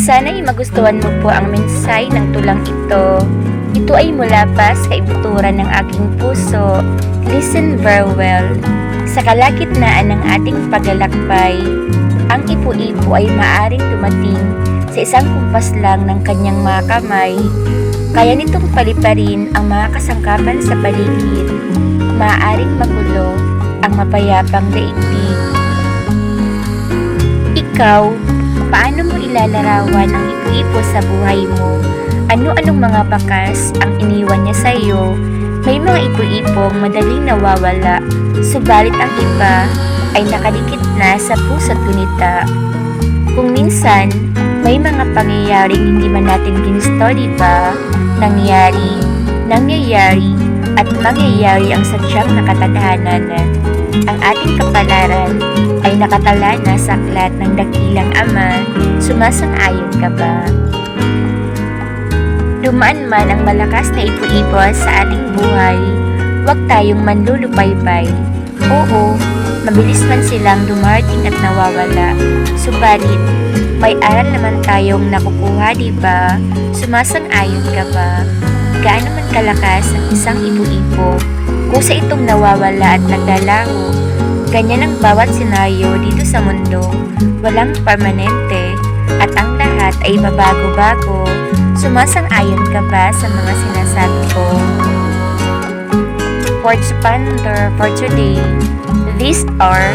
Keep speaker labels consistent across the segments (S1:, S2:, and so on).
S1: Sana'y magustuhan mo po ang mensahe ng tulang ito. Ito ay mula pa sa ibuturan ng aking puso. Listen very well. Sa kalagitnaan ng ating paglalakbay, ang ipo-ipo ay maaring dumating sa isang kumpas lang ng kanyang mga kamay. Kaya nitong paliparin ang mga kasangkapan sa paligid. Maaaring magulo ang mapayapang daigdig. Ikaw, paano mo ilalarawan ang ipo-ipo sa buhay mo? Ano-anong mga bakas ang iniwan niya sa iyo? May mga ipo-ipong madaling nawawala, subalit ang iba ay nakadikit na sa puso't gunita. Kung minsan, may mga pangyayaring hindi man natin ginusto, diba? Nangyayari, at mangyayari ang sadyang nakatadhanan. Ang ating kapalaran ay nakatala na sa aklat ng dakilang Ama. Sumasang-ayon ka ba? Dumaan man ang malakas na ipo-ipo sa ating buhay, huwag tayong manlulupaybay. Oo, mabilis man silang dumarating at nawawala. Subalit, may aral naman tayong nakukuha, diba? Sumasang-ayon ka ba? Gaano man kalakas ang isang ipo-ipo, kusa itong nawawala at naglalaho. Ganyan ang bawat senaryo dito sa mundo, walang permanente, at ang lahat ay babago-bago. Sumasang-ayon ka ba sa mga sinasabi ko? For to ponder for today, these are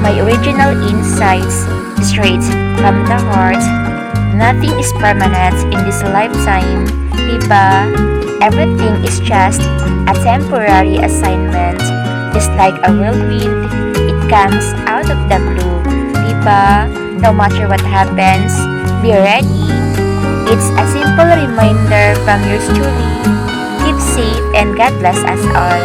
S1: my original insights straight from the heart. Nothing is permanent in this lifetime, diba? Everything is just a temporary assignment. Just like a whirlwind, it comes out of the blue, diba? No matter what happens, be ready. It's a simple reminder from yours truly. Keep safe and God bless us all.